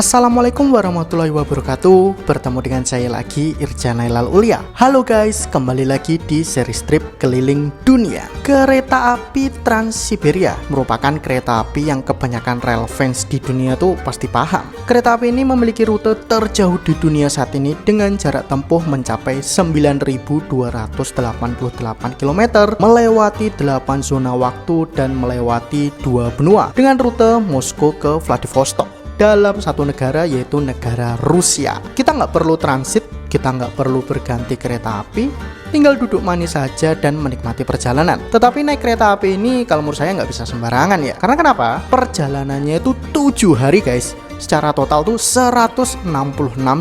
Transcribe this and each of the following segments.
Assalamualaikum warahmatullahi wabarakatuh. Bertemu dengan saya lagi, Irjan Nailal Ulia. Halo guys, kembali lagi di seri strip keliling dunia. Kereta api Trans Siberia merupakan kereta api yang kebanyakan rail fans di dunia tuh pasti paham. Kereta api ini memiliki rute terjauh di dunia saat ini dengan jarak tempuh mencapai 9.288 km, melewati 8 zona waktu dan melewati 2 benua dengan rute Moskow ke Vladivostok dalam satu negara, yaitu negara Rusia. Kita nggak perlu transit, kita nggak perlu berganti kereta api, tinggal duduk manis saja dan menikmati perjalanan. Tetapi naik kereta api ini kalau menurut saya nggak bisa sembarangan ya. Karena kenapa? Perjalanannya itu 7 hari guys. Secara total tuh 166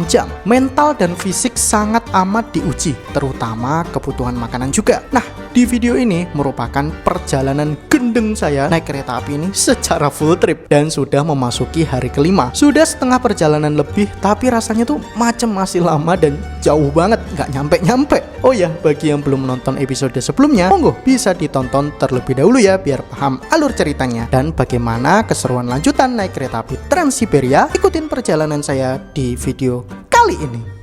jam. Mental dan fisik sangat amat diuji, terutama kebutuhan makanan juga. Nah, di video ini merupakan perjalanan gendeng saya naik kereta api ini secara full trip dan sudah memasuki hari kelima. Sudah setengah perjalanan lebih, tapi rasanya tuh macam masih lama dan jauh banget, nggak nyampe-nyampe. Oh ya, bagi yang belum menonton episode sebelumnya, monggo bisa ditonton terlebih dahulu ya biar paham alur ceritanya dan bagaimana keseruan lanjutan naik kereta api Trans Siberia. Ikutin perjalanan saya di video kali ini.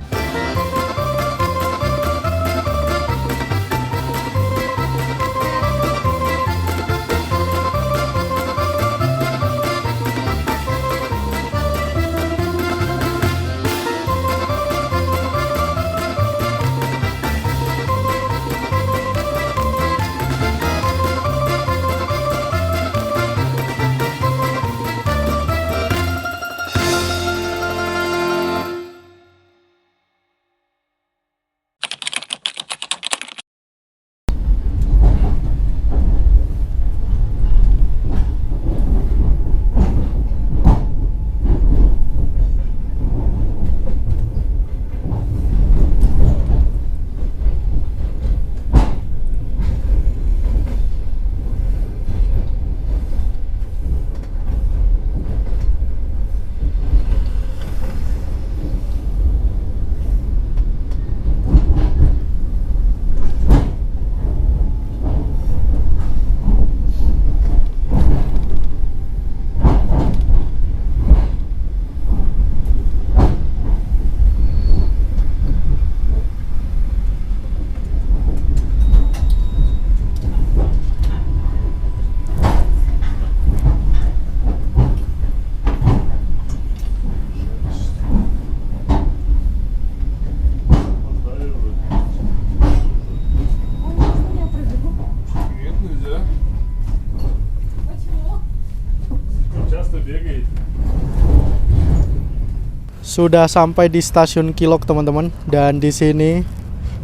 Sudah sampai di stasiun Kilok teman-teman, dan di sini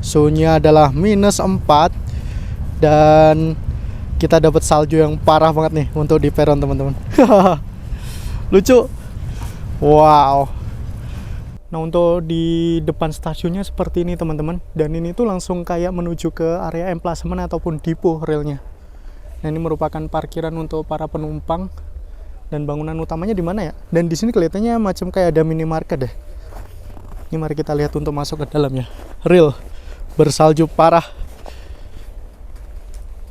suhunya adalah -4 dan kita dapat salju yang parah banget nih untuk di peron teman-teman. Lucu. Wow. Nah, untuk di depan stasiunnya seperti ini teman-teman, dan ini tuh langsung kayak menuju ke area emplasemen ataupun depo relnya. Nah, ini merupakan parkiran untuk para penumpang. Dan bangunan utamanya di mana ya? Dan di sini kelihatannya macam kayak ada minimarket deh. Ini mari kita lihat untuk masuk ke dalamnya. Real bersalju parah.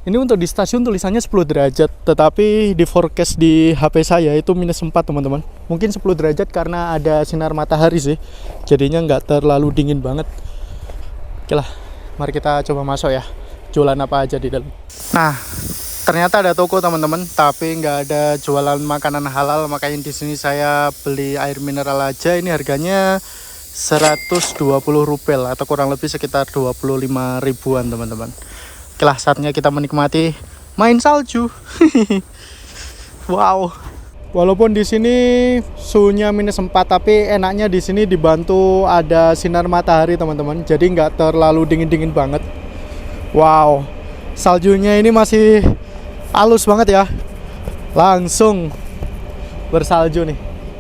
Ini untuk di stasiun tulisannya 10 derajat, tetapi di forecast di HP saya itu -4 teman-teman. Mungkin 10 derajat karena ada sinar matahari sih. Jadinya nggak terlalu dingin banget. Oke lah, mari kita coba masuk ya. Jualan apa aja di dalam. Nah, ternyata ada toko teman-teman, tapi nggak ada jualan makanan halal. Makanya di sini saya beli air mineral aja. Ini harganya 120 rupel atau kurang lebih sekitar 25 ribuan teman-teman. Oke lah, saatnya kita menikmati main salju. Wow. Walaupun di sini suhunya -4, tapi enaknya di sini dibantu ada sinar matahari teman-teman. Jadi nggak terlalu dingin-dingin banget. Wow. Saljunya ini masih halus banget ya, langsung bersalju nih.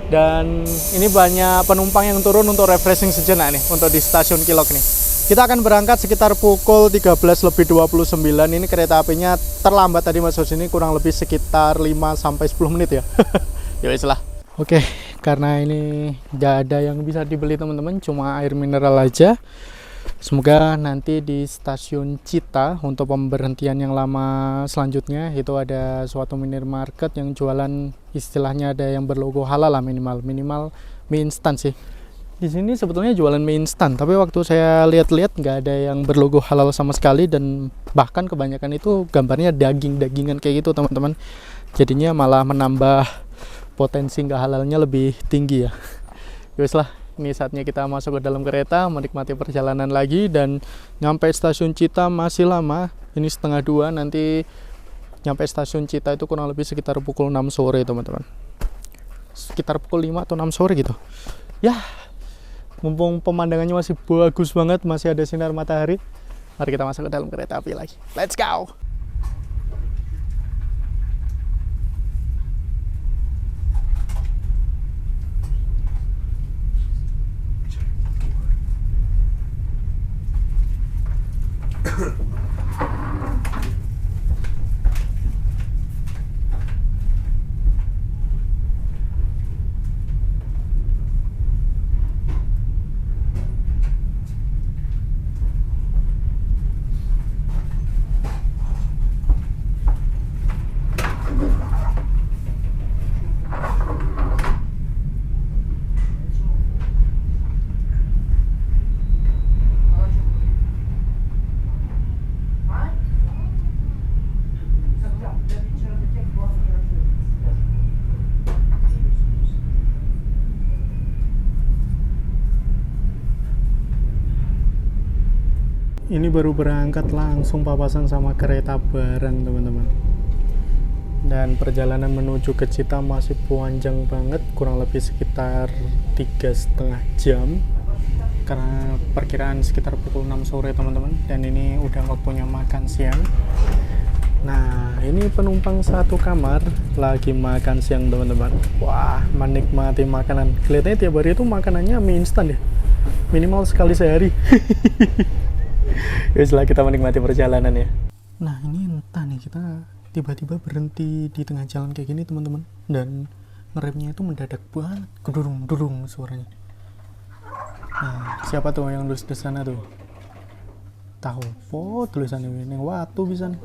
Dan ini banyak penumpang yang turun untuk refreshing sejenak nih untuk di stasiun Kilok nih. Kita akan berangkat sekitar pukul 13.29. Ini kereta apinya terlambat tadi masuk sini kurang lebih sekitar 5-10 menit ya. Ya wis lah. Oke, karena ini nggak ada yang bisa dibeli teman-teman, cuma air mineral aja. Semoga nanti di stasiun Cita untuk pemberhentian yang lama selanjutnya itu ada suatu minimarket yang jualan, istilahnya ada yang berlogo halal lah, minimal mie instan sih. Di sini sebetulnya jualan mie instan, tapi waktu saya lihat-lihat nggak ada yang berlogo halal sama sekali, dan bahkan kebanyakan itu gambarnya daging-dagingan kayak gitu teman-teman. Jadinya malah menambah potensi nggak halalnya lebih tinggi ya. Yus lah, ini saatnya kita masuk ke dalam kereta, menikmati perjalanan lagi, dan nyampe stasiun Cita masih lama. Ini 1:30, nanti nyampe stasiun Cita itu kurang lebih sekitar pukul 6 sore teman-teman. Sekitar pukul 5 atau 6 sore gitu. Ya, mumpung pemandangannya masih bagus banget, masih ada sinar matahari. Mari kita masuk ke dalam kereta api lagi. Let's go! Ini baru berangkat langsung papasan sama kereta bareng teman-teman. Dan perjalanan menuju ke Cita masih panjang banget, kurang lebih sekitar 3,5 jam. Karena perkiraan sekitar pukul 6 sore teman-teman. Dan ini udah waktunya makan siang. Nah, ini penumpang satu kamar lagi makan siang teman-teman. Wah, menikmati makanan. Kelihatannya tiap hari itu makanannya mie instan ya. Minimal sekali sehari. Ya, setelah kita menikmati perjalanan ya. Nah, ini entah nih, kita tiba-tiba berhenti di tengah jalan kayak gini teman-teman, dan ngeremnya itu mendadak banget, gedurung suaranya. Nah, siapa tuh yang nulis di sana tuh? Tahu po tulisannya neng watu bisa nih.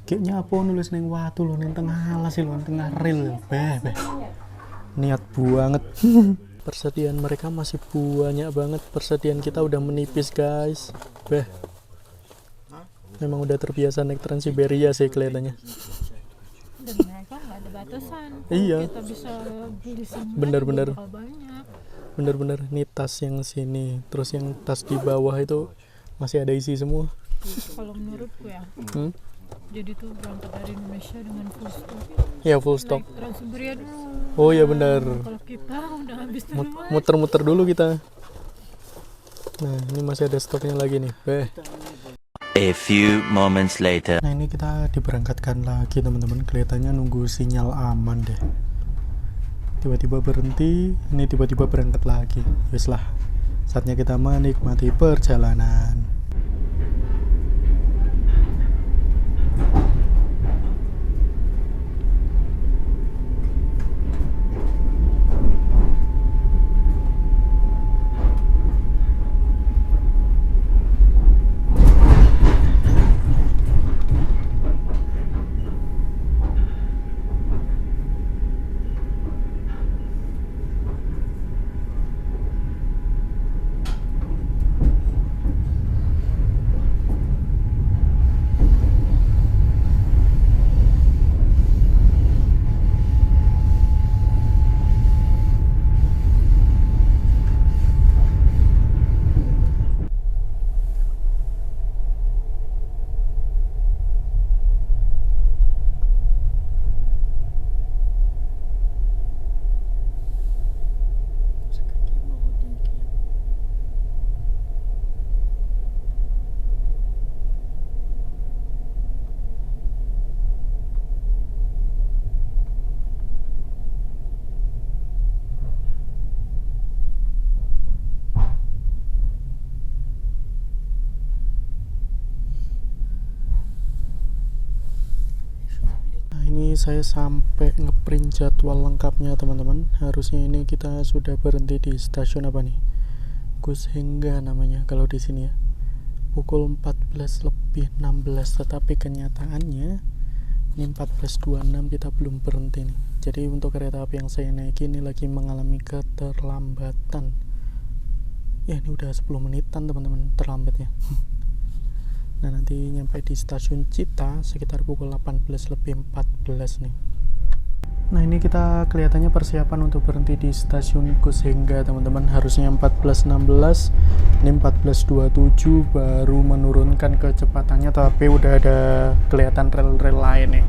Kayaknya apa nulis neng watu lo, neng tengah alas lo, tengah rel. Beh. Niat banget. Persediaan mereka masih banyak banget, persediaan kita udah menipis guys. Beh, memang udah terbiasa naik Trans Siberia sih kelihatannya. Dan mereka nggak ada batasan. Iya. Kita bisa beli semua. Bener-bener. Nih tas yang sini, terus yang tas di bawah itu masih ada isi semua. Kalau menurutku ya. Jadi tuh berangkat dari Indonesia dengan full stock. Ya full stock. Naik Trans Siberia dulu. Oh iya benar. Kalau kita udah habis duluan. Muter-muter dulu kita. Nah, ini masih ada stoknya lagi nih. Beh. A few moments later. Nah, ini kita diberangkatkan lagi teman-teman. Kelihatannya nunggu sinyal aman deh. Tiba-tiba berhenti, ini tiba-tiba berangkat lagi. Wes lah. Saatnya kita menikmati perjalanan. Saya sampai ngeprint jadwal lengkapnya teman-teman. Harusnya ini kita sudah berhenti di stasiun apa nih? Kushengga namanya kalau di sini ya. Pukul 14:16, tetapi kenyataannya ini 14:26 kita belum berhenti nih. Jadi untuk kereta api yang saya naiki ini lagi mengalami keterlambatan. Ya ini udah 10 menitan teman-teman terlambatnya. Nah nanti nyampe di stasiun Cita sekitar pukul 18:14 nih. Nah ini kita kelihatannya persiapan untuk berhenti di stasiun Kushengga teman-teman. Harusnya 14:16, ini 14:27 baru menurunkan kecepatannya, tapi udah ada kelihatan rel-rel lain nih.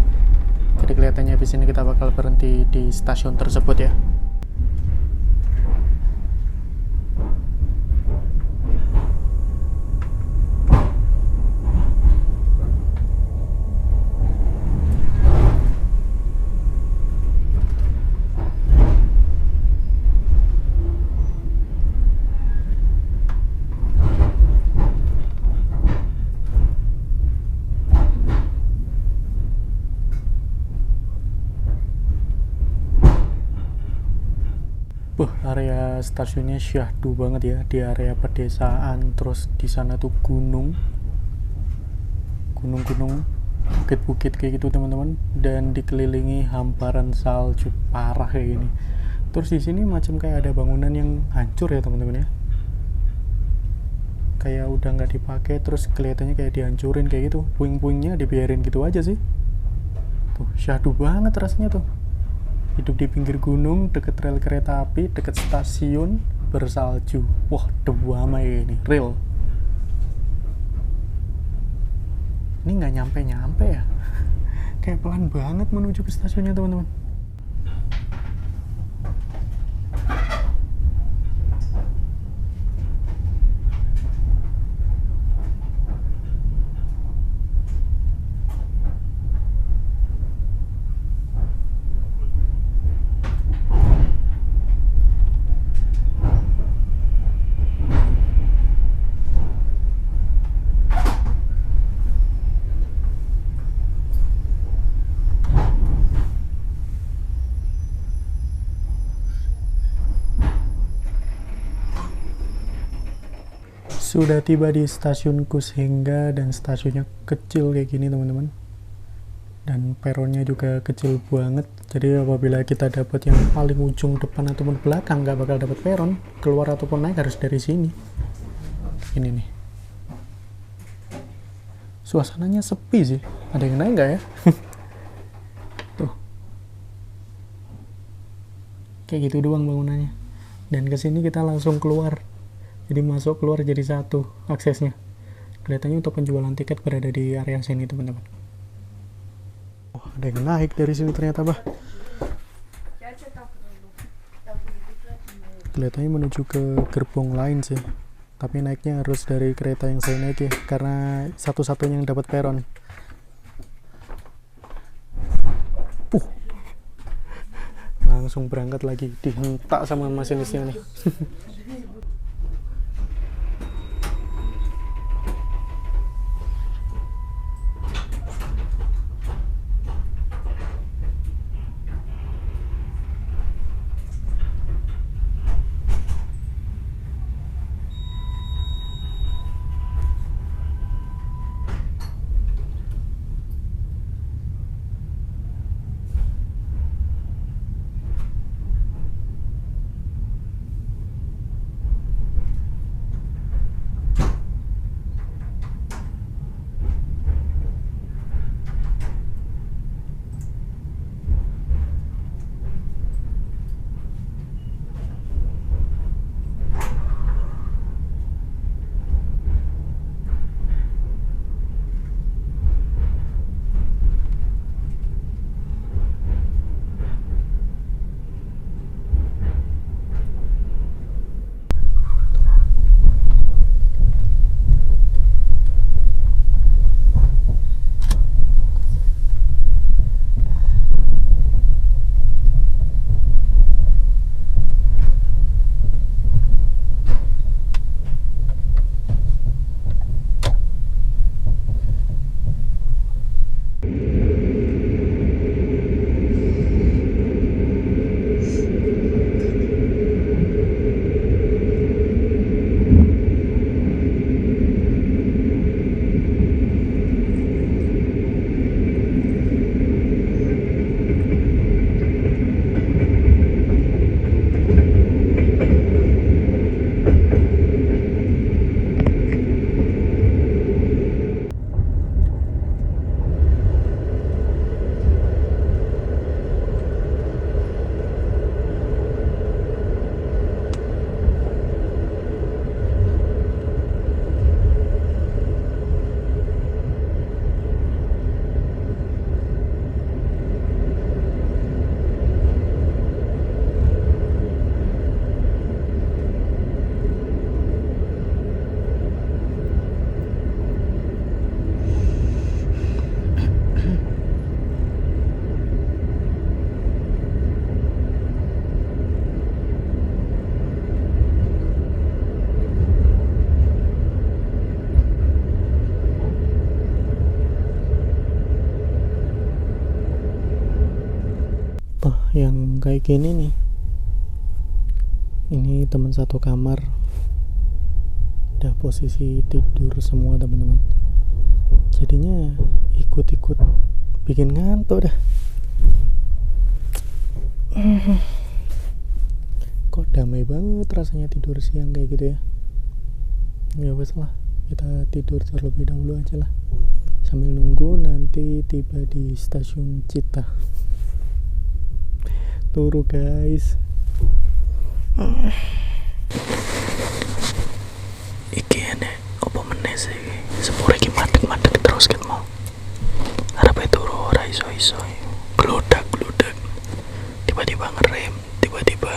Jadi kelihatannya di sini kita bakal berhenti di stasiun tersebut ya. Area stasiunnya syahdu banget ya, di area pedesaan, terus di sana tuh gunung, bukit-bukit kayak gitu teman-teman, dan dikelilingi hamparan salju parah kayak gini. Terus di sini macam kayak ada bangunan yang hancur ya teman-teman ya, kayak udah nggak dipakai, terus kelihatannya kayak dihancurin kayak gitu, puing-puingnya dibiarin gitu aja sih. Tuh syahdu banget rasanya tuh. Hidup di pinggir gunung, deket rel kereta api, deket stasiun bersalju. Wah, dewa ya ini, real. Ini nggak nyampe-nyampe ya. Kayak pelan banget menuju ke stasiunnya teman-teman. Sudah tiba di stasiun Kushengga dan stasiunnya kecil kayak gini teman-teman. Dan peronnya juga kecil banget. Jadi apabila kita dapat yang paling ujung depan ataupun belakang nggak bakal dapat peron. Keluar ataupun naik harus dari sini. Ini nih. Suasananya sepi sih. Ada yang naik nggak ya? Tuh. Kayak gitu doang bangunannya. Dan kesini kita langsung keluar. Jadi masuk keluar jadi satu aksesnya. Kelihatannya untuk penjualan tiket berada di area sini teman-teman. Oh, ada yang naik dari sini ternyata bah. Kelihatannya menuju ke gerbong lain sih. Tapi naiknya harus dari kereta yang saya naiki karena satu-satunya yang dapat peron. Langsung berangkat lagi, dihentak sama masinisnya nih. kayak gini nih. Ini teman satu kamar, udah posisi tidur semua teman-teman. Jadinya ikut-ikut bikin ngantuk dah. Kok damai banget rasanya tidur siang kayak gitu ya. Ya wes lah, kita tidur terlebih dahulu aja lah, sambil nunggu nanti tiba di stasiun Cita. Turu guys. Iki ene opo meneh sih? Sepure iki madeg-madeg terus ket mau. Arepe turu ora iso-iso. Gludak. Tiba-tiba ngerem, tiba-tiba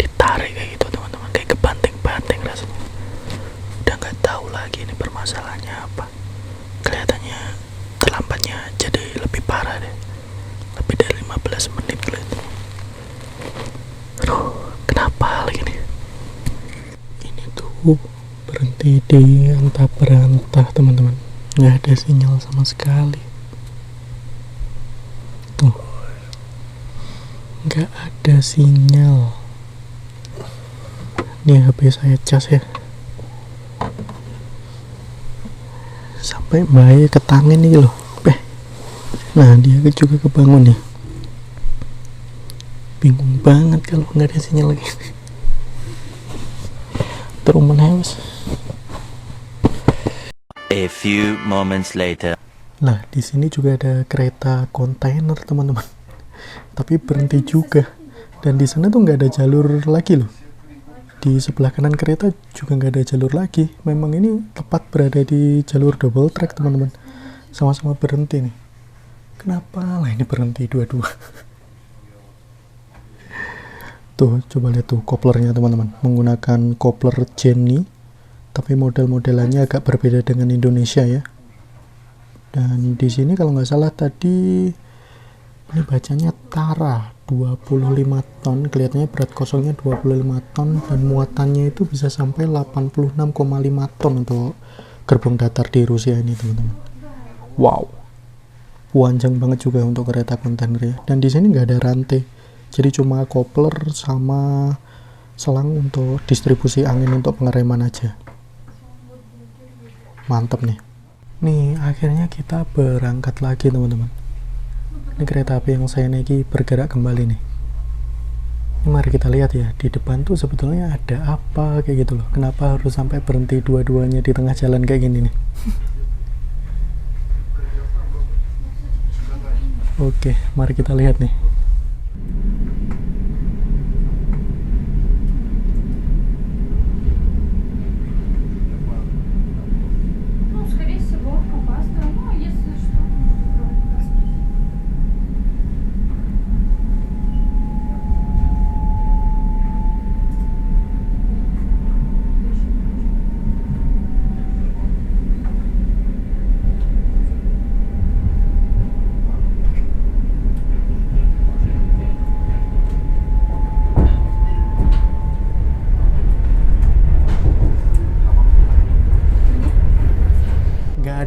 ditarik kayak gitu teman-teman, kayak kebanting-banting rasanya. Udah nggak tahu lagi ini permasalahannya apa. Kelihatannya terlambatnya jadi lebih parah deh. Lebih dari 15 menit kelihatannya. Aduh, kenapa lagi nih? Ini tuh berhenti di antah berantah teman-teman. Nggak ada sinyal sama sekali. Tuh, nggak ada sinyal. Ini HP saya cas ya. Sampai mbaknya ketangin nih loh. Nah dia juga kebangun nih. Bingung banget kalau nggak ada sinyal lagi. Terus menewes. A few moments later. Nah di sini juga ada kereta kontainer teman-teman. Tapi berhenti juga. Dan di sana tuh nggak ada jalur lagi loh. Di sebelah kanan kereta juga nggak ada jalur lagi. Memang ini tepat berada di jalur double track teman-teman. Sama-sama berhenti nih. Kenapa lah ini berhenti dua-dua? Tuh coba lihat tuh koplernya teman-teman. Menggunakan kopler Jenny. Tapi model-modelannya agak berbeda dengan Indonesia ya. Dan di sini kalau nggak salah tadi ini bacanya Tara 25 ton, kelihatannya berat kosongnya 25 ton dan muatannya itu bisa sampai 86,5 ton untuk gerbong datar di Rusia ini teman-teman. Wow, panjang banget juga untuk kereta kontainer ya. Dan di sini nggak ada rantai, jadi cuma kopler sama selang untuk distribusi angin untuk pengereman aja. Mantap nih. Nih akhirnya kita berangkat lagi teman-teman. Ini kereta api yang saya naiki bergerak kembali nih. Ini mari kita lihat ya, di depan tuh sebetulnya ada apa kayak gitu loh. Kenapa harus sampai berhenti dua-duanya di tengah jalan kayak gini nih? Oke, mari kita lihat nih.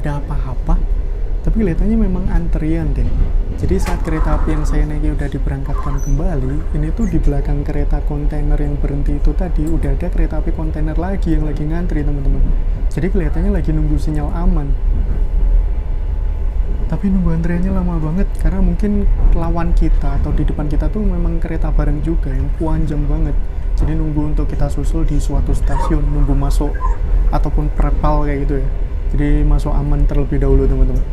Ada apa-apa, tapi kelihatannya memang antrian deh. Jadi saat kereta api yang saya naiki udah diberangkatkan kembali, ini tuh di belakang kereta kontainer yang berhenti itu tadi udah ada kereta api kontainer lagi yang lagi ngantri teman-teman. Jadi kelihatannya lagi nunggu sinyal aman. Tapi nunggu antriannya lama banget karena mungkin lawan kita atau di depan kita tuh memang kereta bareng juga yang panjang banget. Jadi nunggu untuk kita susul di suatu stasiun, nunggu masuk ataupun prepal kayak gitu ya. Jadi masuk aman terlebih dahulu teman-teman.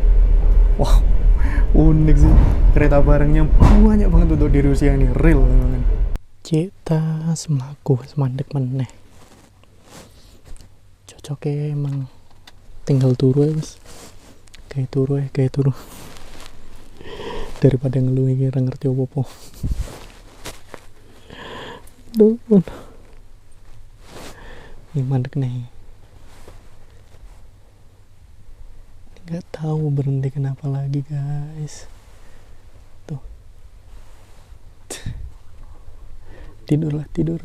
Wow, unik sih. Kereta barengnya banyak banget untuk di Rusia ini, real teman-teman. Cita semaku semandek meneh. Cocoknya emang tinggal turu ya mas. Kayak turu. Daripada ngeluh iki ora ngerti opo-opo. Duh. Ini mandek nih. Nggak tahu berhenti kenapa lagi guys. Tuh. Tidur.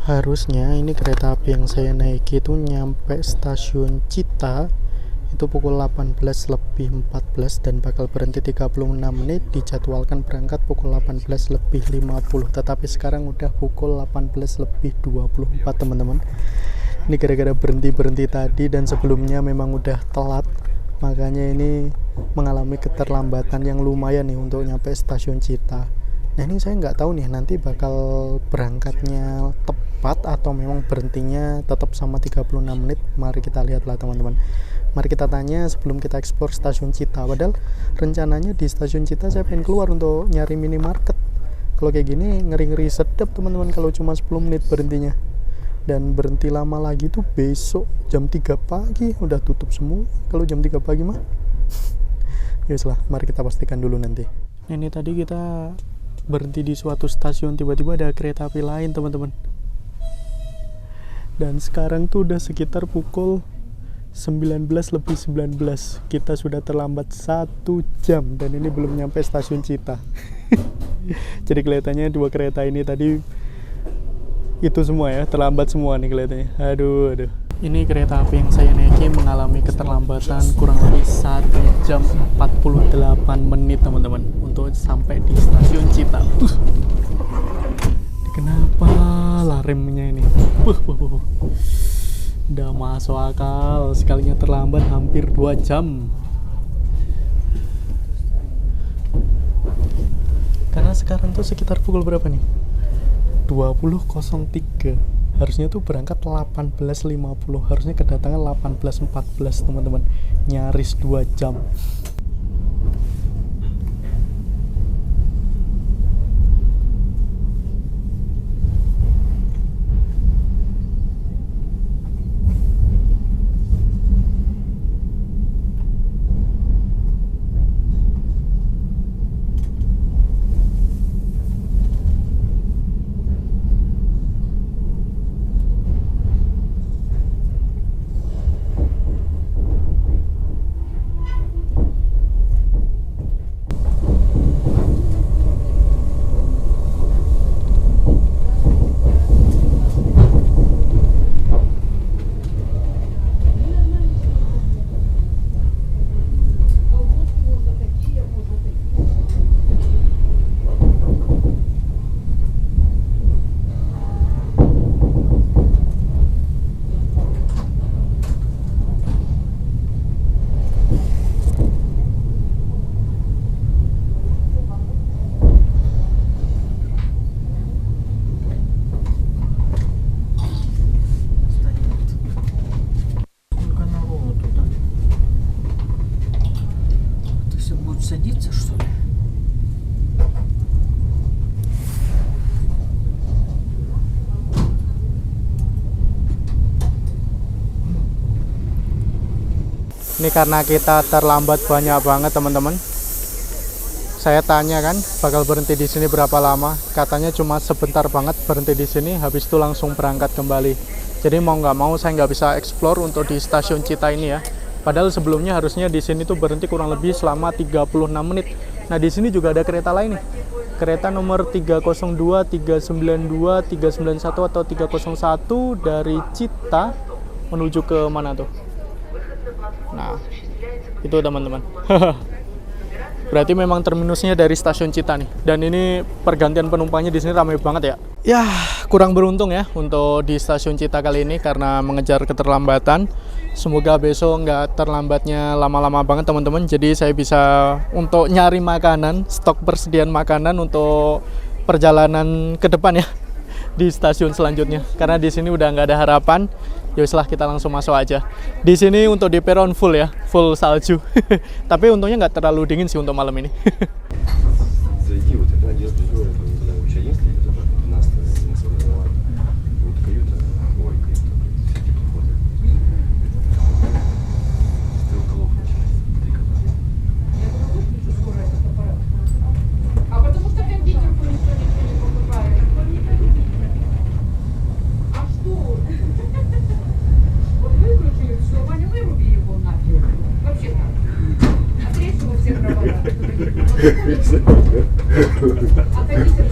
Harusnya ini kereta api yang saya naiki itu nyampe stasiun Cita itu pukul 18:14 dan bakal berhenti 36 menit. Dijadwalkan berangkat pukul 18:50, tetapi sekarang udah pukul 18:24 teman-teman. Ini gara-gara berhenti tadi dan sebelumnya memang udah telat, makanya ini mengalami keterlambatan yang lumayan nih untuk nyampe stasiun Cita. Nah ini saya nggak tahu nih nanti bakal berangkatnya tepat atau memang berhentinya tetap sama 36 menit. Mari kita lihatlah teman-teman. Mari kita tanya sebelum kita eksplor stasiun Cita. Padahal rencananya di stasiun Cita saya pengen keluar untuk nyari minimarket. Kalau kayak gini ngeri-ngeri sedap teman-teman kalau cuma 10 menit berhentinya. Dan berhenti lama lagi tuh besok jam 3 pagi udah tutup semua. Kalau jam 3 pagi mah yuslah, mari kita pastikan dulu nanti. Ini tadi kita berhenti di suatu stasiun, tiba-tiba ada kereta api lain teman-teman. Dan sekarang tuh udah sekitar pukul 19:19. Kita sudah terlambat 1 jam dan ini belum nyampe stasiun Cita. Jadi kelihatannya dua kereta ini tadi itu semua ya, terlambat semua nih kelihatannya. Aduh. Ini kereta api yang saya naiki mengalami keterlambatan kurang lebih 1 jam 48 menit teman-teman untuk sampai di stasiun Cita. Kenapa lah remnya ini? Udah masuk akal, sekalinya terlambat hampir 2 jam. Karena sekarang tuh sekitar pukul berapa nih? 20.03. Harusnya tuh berangkat 18.50. Harusnya kedatangan 18.14 teman-teman. Nyaris 2 jam. Садиться, что ли? Ini karena kita terlambat banyak banget teman-teman. Saya tanya kan bakal berhenti di sini berapa lama. Katanya cuma sebentar banget berhenti di sini, habis itu langsung berangkat kembali. Jadi mau nggak mau saya nggak bisa explore untuk di stasiun Cita ini ya. Padahal sebelumnya harusnya di sini tuh berhenti kurang lebih selama 36 menit. Nah di sini juga ada kereta lain nih. Kereta nomor 302, 392, 391 atau 301 dari Cita menuju ke mana tuh? Nah itu teman-teman. Berarti memang terminusnya dari stasiun Cita nih. Dan ini pergantian penumpangnya di sini ramai banget ya. Ya, kurang beruntung ya untuk di stasiun Cita kali ini karena mengejar keterlambatan. Semoga besok nggak terlambatnya lama-lama banget teman-teman. Jadi saya bisa untuk nyari makanan, stok persediaan makanan untuk perjalanan ke depan ya di stasiun selanjutnya. Karena di sini udah nggak ada harapan. Yaudah kita langsung masuk aja. Di sini untuk di peron full ya, full salju. Tapi untungnya nggak terlalu dingin sih untuk malam ini. Зайди, вот эта одежда, у тебя есть ли это 12 место? Вот каюта, ой, каюта, сети подходы. Стрелка лопнуть, 3 кота. А потому что кондитерку никто ничего не покупает. А что? Вот выключили все, Ваня, выруби его нафиг. Вообще так. Отрежь его все провода. А кондитер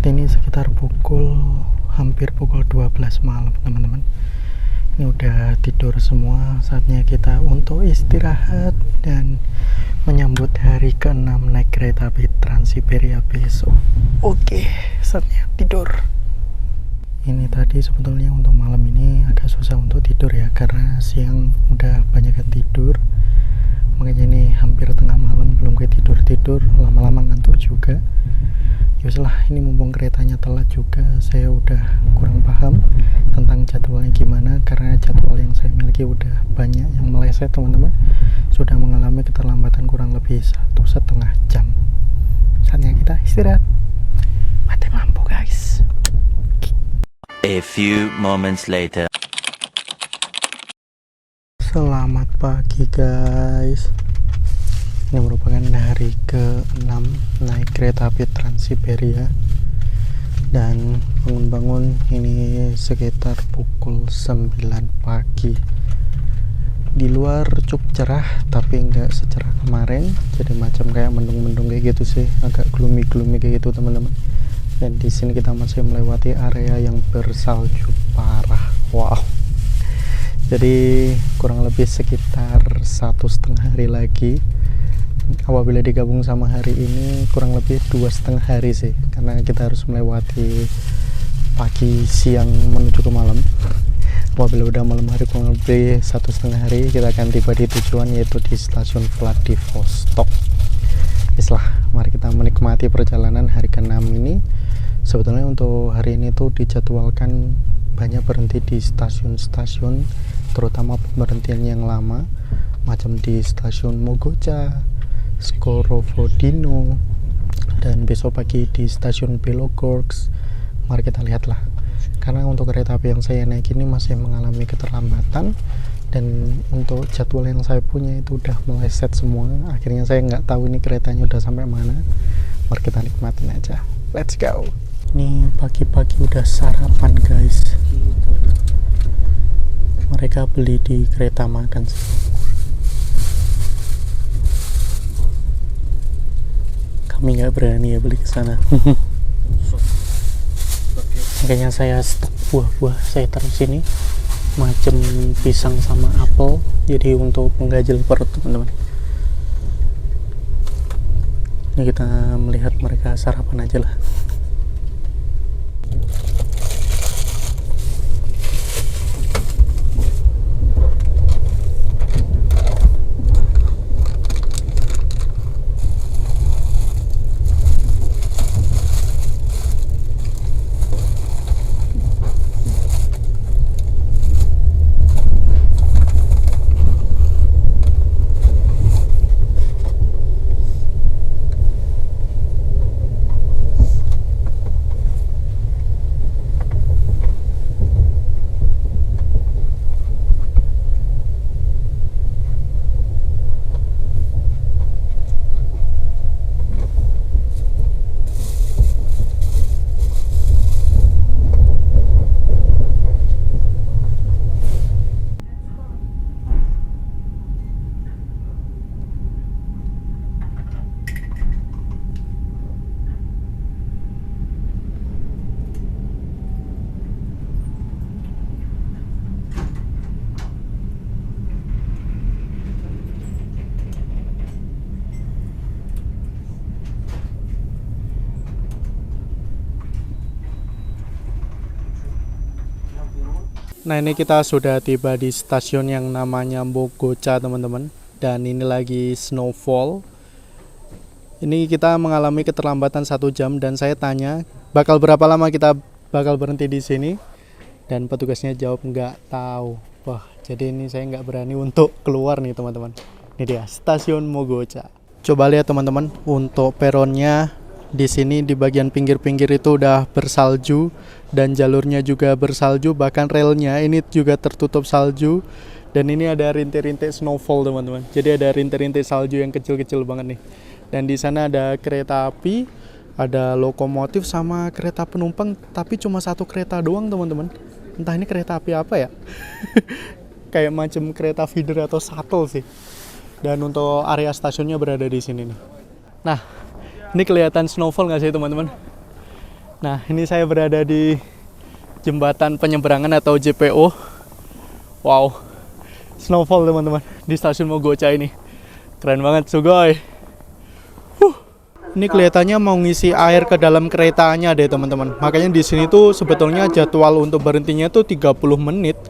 Saat ini sekitar hampir pukul 12 malam teman-teman. Ini udah tidur semua, saatnya kita untuk istirahat dan menyambut hari ke-6 naik kereta api Trans-Siberia besok. Oke, saatnya tidur. Ini tadi sebetulnya untuk malam ini agak susah untuk tidur ya, karena siang udah banyak yang tidur. Makanya ini hampir tengah malam belum tidur, lama-lama ngantuk juga. Yuslah, ini mumpung keretanya telat juga, saya udah kurang paham tentang jadwalnya gimana, karena jadwal yang saya miliki udah banyak yang meleset teman-teman. Sudah mengalami keterlambatan kurang lebih 1,5 jam. Saatnya kita istirahat. Mati lampu guys. A few moments later. Selamat pagi guys. Ini merupakan hari ke-6 naik kereta api Trans-Siberia. Dan bangun-bangun ini sekitar pukul 9 pagi. Di luar cukup cerah, tapi nggak secerah kemarin. Jadi macam kayak mendung-mendung kayak gitu sih, agak gloomy kayak gitu teman-teman. Dan di sini kita masih melewati area yang bersalju parah. Wow. Jadi kurang lebih sekitar 1,5 hari lagi. Apabila digabung sama hari ini kurang lebih 2,5 hari sih, karena kita harus melewati pagi, siang menuju ke malam. Apabila udah malam hari kurang lebih 1,5 hari kita akan tiba di tujuan, yaitu di stasiun Vladivostok. Islah, mari kita menikmati perjalanan hari ke-6 ini. Sebetulnya untuk hari ini tuh dijadwalkan banyak berhenti di stasiun-stasiun, terutama pemberhentian yang lama, macam di stasiun Mogocha, Skorovodino, dan besok pagi di stasiun Belogorsk. Mari kita lihatlah, karena untuk kereta api yang saya naik ini masih mengalami keterlambatan, dan untuk jadwal yang saya punya itu udah meleset semua. Akhirnya saya nggak tahu ini keretanya udah sampai mana. Mari kita nikmatin aja, let's go. Ini pagi-pagi udah sarapan guys. Mereka beli di kereta makan sih. Kami nggak berani ya beli ke sana. Makanya saya stok buah-buah saya taruh sini, macam pisang sama apel, jadi untuk menggajal perut teman-teman. Ini kita melihat mereka sarapan aja lah. Nah, ini kita sudah tiba di stasiun yang namanya Mogocha teman-teman. Dan ini lagi snowfall. Ini kita mengalami keterlambatan 1 jam, dan saya tanya bakal berapa lama kita bakal berhenti di sini, dan petugasnya jawab nggak tahu. Wah, jadi ini saya nggak berani untuk keluar nih teman-teman. Ini dia stasiun Mogocha. Coba lihat teman-teman, untuk peronnya di sini di bagian pinggir-pinggir itu udah bersalju, dan jalurnya juga bersalju, bahkan relnya ini juga tertutup salju. Dan ini ada rintik-rintik snowfall teman-teman. Jadi ada rintik-rintik salju yang kecil-kecil banget nih. Dan di sana ada kereta api, ada lokomotif sama kereta penumpang, tapi cuma 1 kereta doang teman-teman. Entah ini kereta api apa ya. Kayak macam kereta feeder atau shuttle sih. Dan untuk area stasiunnya berada di sini nih. Nah, ini kelihatan snowfall nggak sih teman-teman? Nah, ini saya berada di jembatan penyeberangan atau JPO. Wow, snowfall teman-teman di stasiun Mogocha ini. Keren banget, sugoi. Ini kelihatannya mau ngisi air ke dalam keretanya deh teman-teman. Makanya di sini tuh sebetulnya jadwal untuk berhentinya tuh 30 menit.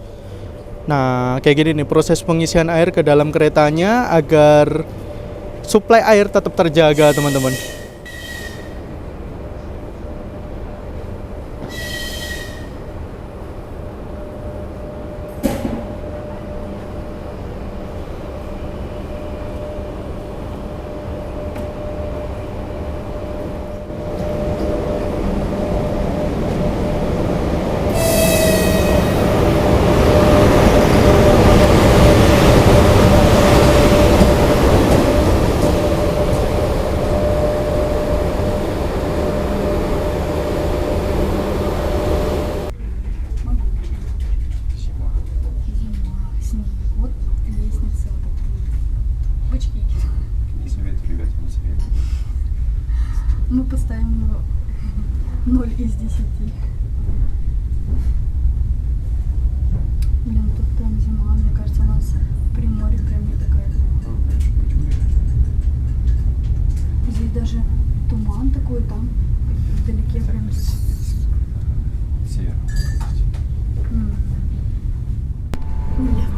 Nah, kayak gini nih proses pengisian air ke dalam keretanya agar suplai air tetap terjaga teman-teman. Вот лестница вот такие. Бычки. Не советую, ребят, не советую. Мы поставим 0 из 10. Блин, тут прям зима. Мне кажется, у нас при море прям не такая. Здесь даже туман такой, там вдалеке прям. Север. Нет.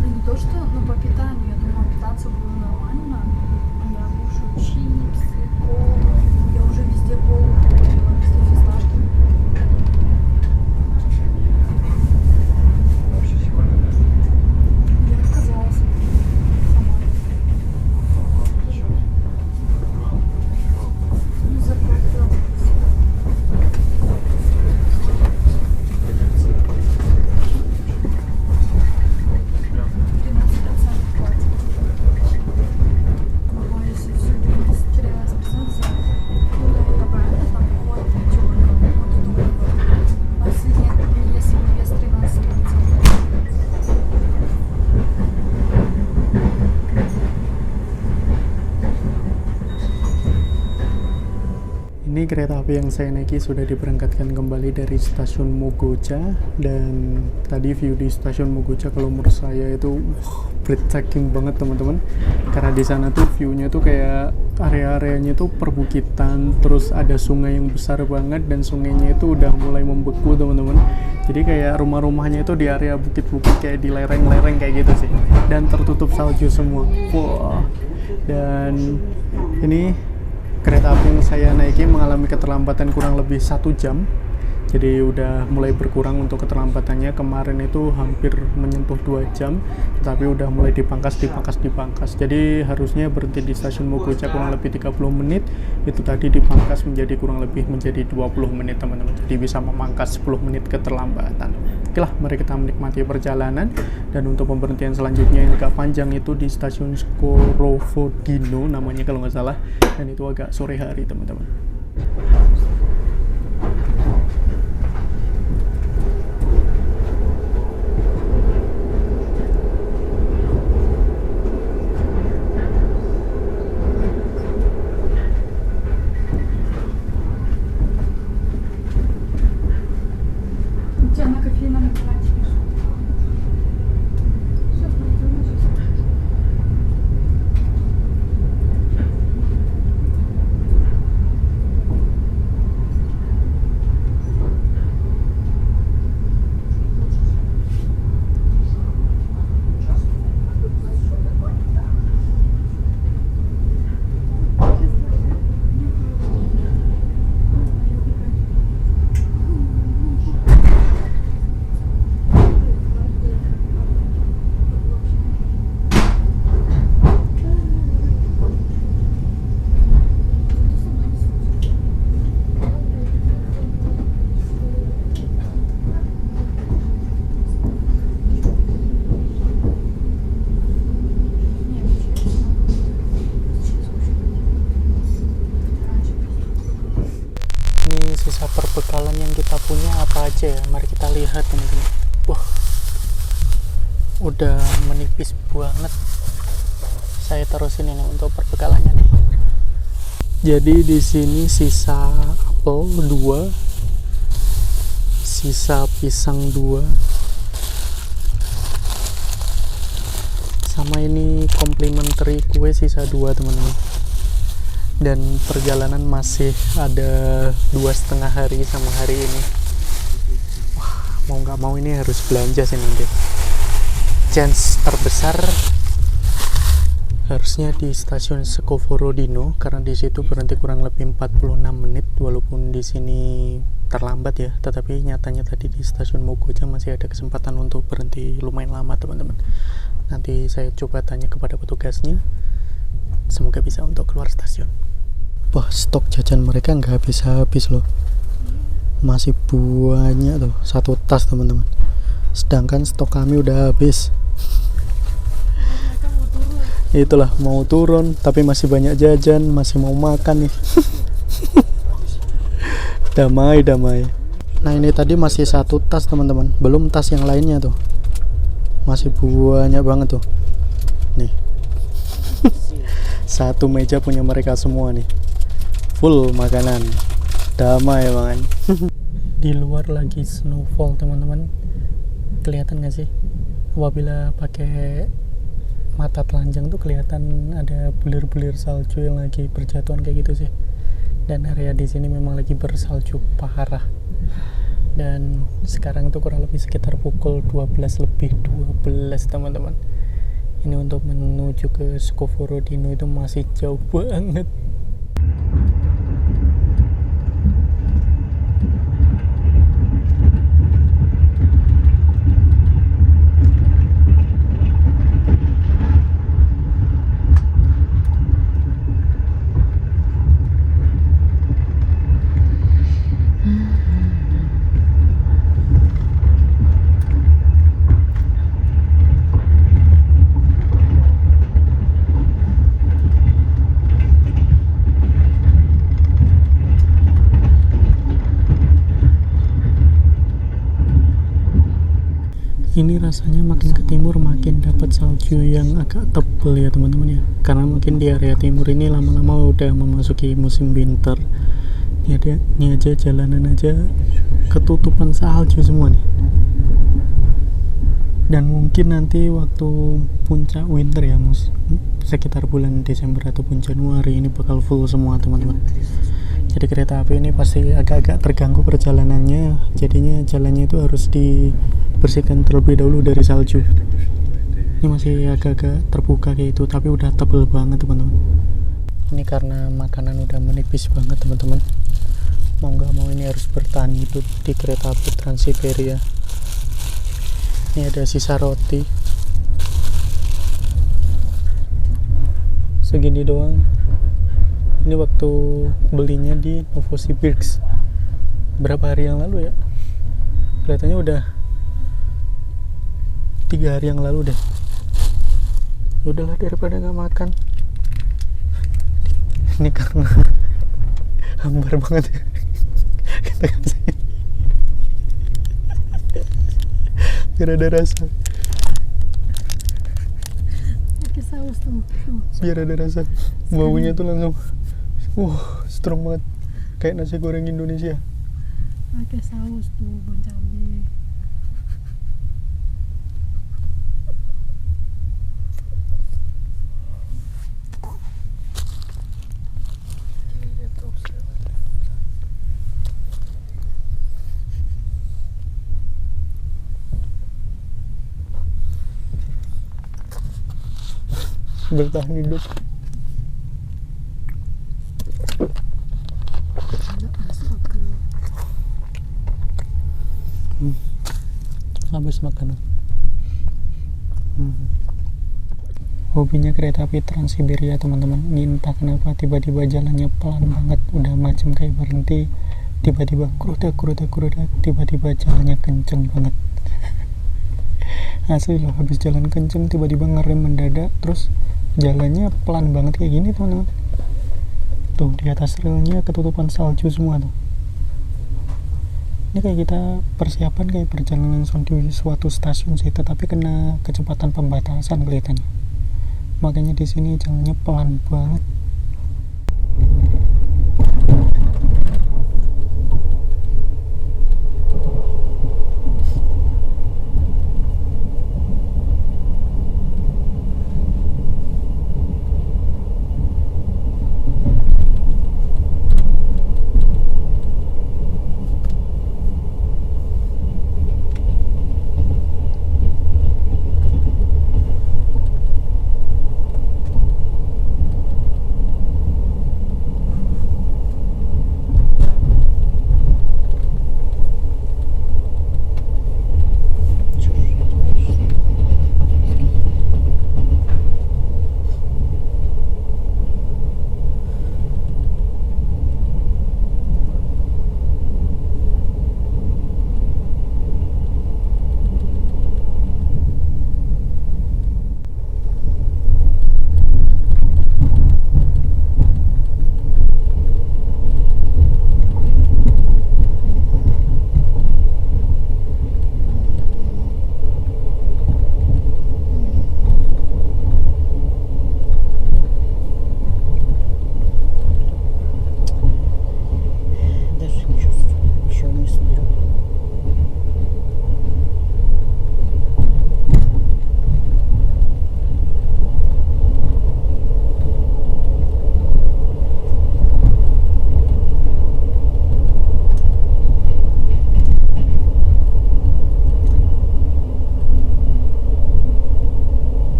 Ну не то, что по питанию, я думала, питаться было нормально. Я кушаю чипсы, колу. Я уже везде колу купила, везде фисташки. Вообще сегодня, да? Я отказалась сама. Ну, заплатила. 13% платит. Бывает, если все 13% за какую-то бренда, там приходит пятерка, вот и дорого. А если вес 13%. Ini kereta api yang saya naiki sudah diberangkatkan kembali dari stasiun Mogocha, dan tadi view di stasiun Mogocha kalau menurut saya itu breathtaking banget teman-teman, karena di sana tuh view-nya tuh kayak area-areanya tuh perbukitan, terus ada sungai yang besar banget dan sungainya itu udah mulai membeku teman-teman. Jadi kayak rumah-rumahnya itu di area bukit-bukit kayak di lereng-lereng kayak gitu sih, dan tertutup salju semua. Wah, dan ini kereta api yang saya naiki mengalami keterlambatan kurang lebih 1 jam. Jadi udah mulai berkurang untuk keterlambatannya. Kemarin itu hampir menyentuh 2 jam, tetapi udah mulai dipangkas. Jadi harusnya berhenti di stasiun Mogocha kurang lebih 30 menit. Itu tadi dipangkas menjadi kurang lebih menjadi 20 menit teman-teman. Jadi bisa memangkas 10 menit keterlambatan. Oke lah, mari kita menikmati perjalanan. Dan untuk pemberhentian selanjutnya yang agak panjang itu di stasiun Skorovodino namanya kalau nggak salah. Dan itu agak sore hari teman-teman. У тебя на кофейном аппарате пишут. Всё, пойдём сейчас. Ini sisa perbekalan yang kita punya apa aja ya, mari kita lihat teman-teman. Wah, udah menipis banget. Saya terusin ini untuk perbekalannya nih. Jadi di sini sisa apel 2, sisa pisang 2, sama ini complimentary kue sisa 2 teman-teman. Dan perjalanan masih ada 2,5 hari sama hari ini. Wah, mau nggak mau ini harus belanja sih nanti. Chance terbesar harusnya di stasiun Scovorodino karena di situ berhenti kurang lebih 46 menit, walaupun di sini terlambat ya, tetapi nyatanya tadi di stasiun Mogoja masih ada kesempatan untuk berhenti lumayan lama teman-teman. Nanti saya coba tanya kepada petugasnya, semoga bisa untuk keluar stasiun. Wah, stok jajan mereka nggak habis-habis loh, masih banyak tuh, 1 tas teman-teman, sedangkan stok kami udah habis. Itulah mau turun tapi masih banyak jajan, masih mau makan nih. damai. Nah ini tadi masih 1 tas teman-teman, belum tas yang lainnya tuh, masih banyak banget tuh nih. 1 meja punya mereka semua nih, full makanan, damai banget. Di luar lagi snowfall teman-teman, kelihatan gak sih? Apabila pakai mata telanjang tuh kelihatan ada bulir-bulir salju yang lagi berjatuhan kayak gitu sih. Dan area di sini memang lagi bersalju parah. Dan sekarang itu kurang lebih sekitar pukul 12 lebih 12 teman-teman. Ini untuk menuju ke Scovorodino itu masih jauh banget. Ini rasanya makin ke timur makin dapat salju yang agak tebal ya teman-teman ya, karena mungkin di area timur ini lama-lama udah memasuki musim winter. Ini aja jalanan aja ketutupan salju semua nih. Dan mungkin nanti waktu puncak winter ya, sekitar bulan Desember ataupun Januari ini bakal full semua teman-teman. Jadi kereta api ini pasti agak-agak terganggu perjalanannya, jadinya jalannya itu harus dibersihkan terlebih dahulu dari salju. Ini masih agak-agak terbuka kayak itu, tapi udah tebel banget teman-teman. Ini karena makanan udah menipis banget teman-teman, mau nggak mau ini harus bertahan hidup di kereta api Trans-Siberia. Ini ada sisa roti segini doang. Ini waktu belinya di Novosibirsk berapa hari yang lalu ya, kelihatannya udah 3 hari yang lalu deh. Udahlah daripada nggak makan. Ini karena hambar banget ya. Biar ada rasa. Pakai saus tuh. Biar ada rasa. Baunya tuh langsung strong banget, kayak nasi goreng Indonesia. Pakai saus tuh, bon cabe. Bertahan hidup. Habis makanan. Hobinya kereta api Trans-Siberia teman-teman. Ini entah kenapa tiba-tiba jalannya pelan banget, udah macam kayak berhenti, tiba-tiba kurudak, tiba-tiba jalannya kenceng banget. Asli loh, habis jalan kenceng tiba-tiba ngerem mendadak, terus jalannya pelan banget kayak gini teman-teman. Tuh di atas relnya ketutupan salju semua tuh. Ini kayak kita persiapan kayak perjalanan di suatu stasiun sih, tetapi kena kecepatan pembatasan kelihatannya. Makanya di sini jalannya pelan banget.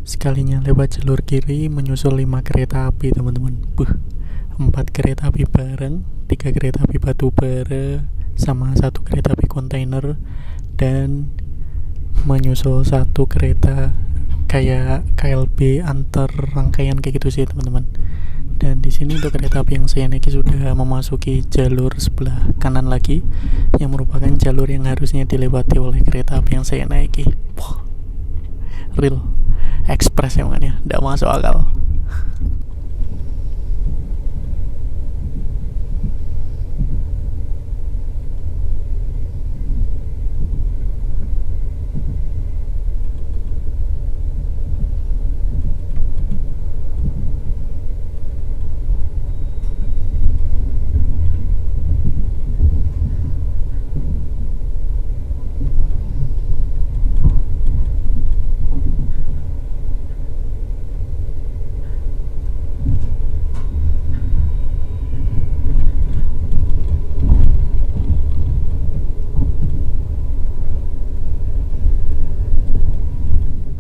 Sekalinya lewat jalur kiri menyusul 5 kereta api teman-teman. 4 kereta api bareng, 3 kereta api batu bara, sama 1 kereta api kontainer, dan menyusul 1 kereta kayak KLB antar rangkaian kayak gitu sih teman-teman. Dan di sini untuk kereta api yang saya naiki sudah memasuki jalur sebelah kanan lagi, yang merupakan jalur yang harusnya dilewati oleh kereta api yang saya naiki. Real ekspres emangnya, tidak masuk akal.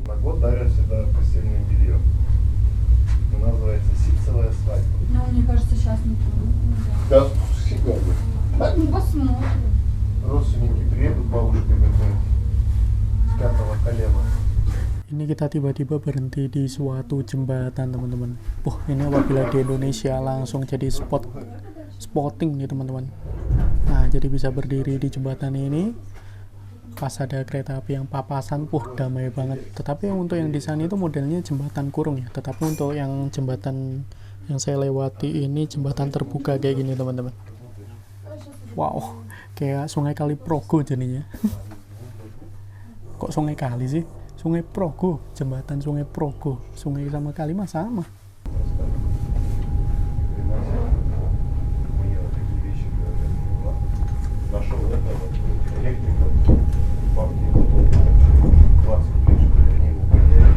На год дарят всегда постельное белье. Называется ситцевая свадьба. Ну, мне кажется, сейчас не Да, всегда. Ну, посмотрим. Родственники приедут, бабушка готовит с 5-го колена. Ini kita tiba-tiba berhenti di suatu jembatan teman-teman. Ini apabila di Indonesia langsung jadi spotting nih teman-teman. Nah, jadi bisa berdiri di jembatan ini. Pas ada kereta api yang papasan, damai banget. Tetapi untuk yang di sana itu modelnya jembatan kurung ya. Tetapi untuk yang jembatan yang saya lewati ini jembatan terbuka kayak gini teman-teman. Wow, kayak Sungai Kali Progo jadinya. Kok Sungai Kali sih? Sungai Progo, jembatan Sungai Progo. Sungai sama kali mah sama. Мне вот такие вещи говорят. Нашел это, электрика, бабки, 20 рублей, что ли, они его потеряли.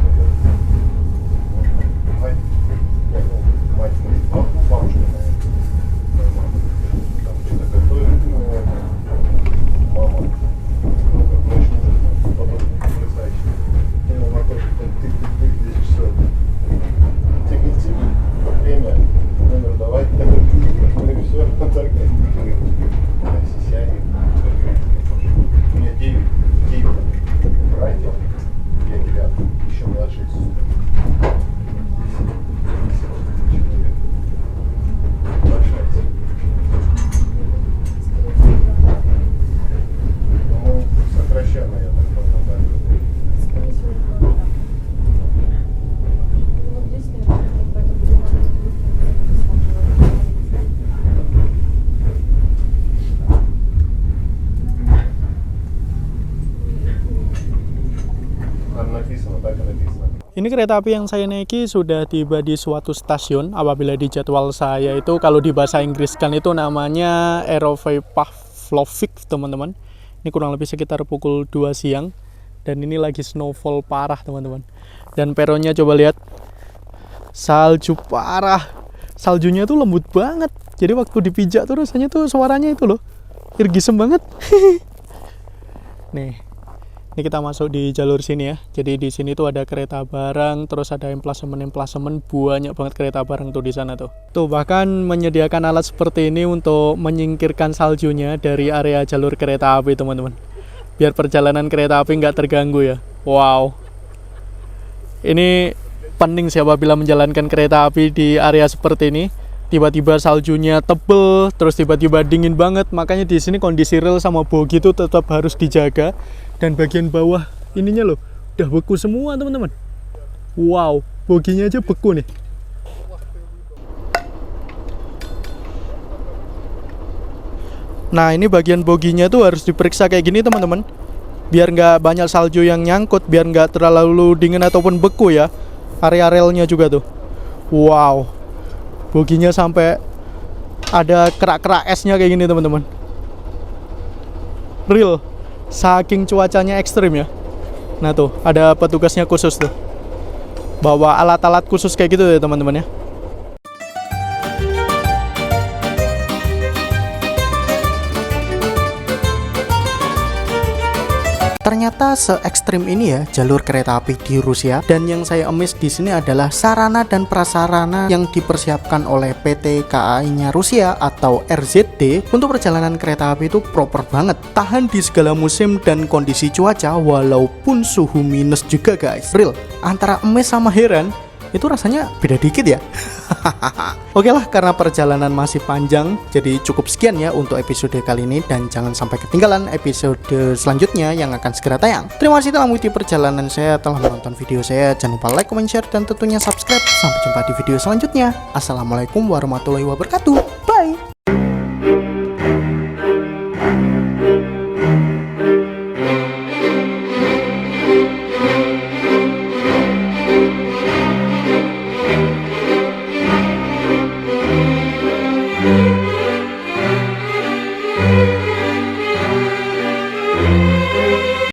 Мать моей бабушка, наверное, мама, там что-то готовит, мама, ночь мужик, потом потрясающе. Я его на то, что ты видишь, что тык-тык, время, номер давай, ну и все, так, у меня 9 братьев, я 9, еще младший сестра. 10 человек. Большая семья. Ну, сокращенно, я так понял, да. Скорее всего, да. Ну, 10 лет, поэтому Написано, так и написано. Ini kereta api yang saya naiki sudah tiba di suatu stasiun. Apabila di jadwal saya itu kalau di bahasa Inggris kan itu namanya Aeroflot Pavlovic teman-teman. Ini kurang lebih sekitar pukul 2 siang. Dan ini lagi snowfall parah teman-teman. Dan peronnya coba lihat. Salju parah. Saljunya tuh lembut banget. Jadi waktu dipijak tuh rasanya tuh suaranya itu loh. Irgisem banget. Nih. Ini kita masuk di jalur sini ya. Jadi di sini tuh ada kereta barang, terus ada emplasemen, banyak banget kereta barang tuh di sana tuh. Tuh bahkan menyediakan alat seperti ini untuk menyingkirkan saljunya dari area jalur kereta api teman-teman. Biar perjalanan kereta api nggak terganggu ya. Wow. Ini penting sih apabila menjalankan kereta api di area seperti ini. Tiba-tiba saljunya tebel, terus tiba-tiba dingin banget. Makanya di sini kondisi rel sama bogi itu tetap harus dijaga. Dan bagian bawah ininya loh, udah beku semua teman-teman. Wow, boginya aja beku nih. Nah ini bagian boginya tuh harus diperiksa kayak gini teman-teman. Biar nggak banyak salju yang nyangkut, biar nggak terlalu dingin ataupun beku ya. Area relnya juga tuh. Wow, boginya sampai ada kerak-kerak esnya kayak gini teman-teman. Real. Saking cuacanya ekstrim ya. Nah tuh ada petugasnya khusus tuh, bawa alat-alat khusus kayak gitu ya teman-teman ya. Ternyata se-ekstrim ini ya jalur kereta api di Rusia. Dan yang saya emis di sini adalah sarana dan prasarana yang dipersiapkan oleh PT KAI-nya Rusia atau RZD untuk perjalanan kereta api itu proper banget. Tahan di segala musim dan kondisi cuaca walaupun suhu minus juga guys. Real, antara emis sama heran itu rasanya beda dikit ya. Oke lah, karena perjalanan masih panjang, jadi cukup sekian ya untuk episode kali ini. Dan jangan sampai ketinggalan episode selanjutnya yang akan segera tayang. Terima kasih telah mengikuti perjalanan saya, telah menonton video saya. Jangan lupa like, comment, share, dan tentunya subscribe. Sampai jumpa di video selanjutnya. Assalamualaikum warahmatullahi wabarakatuh. Bye.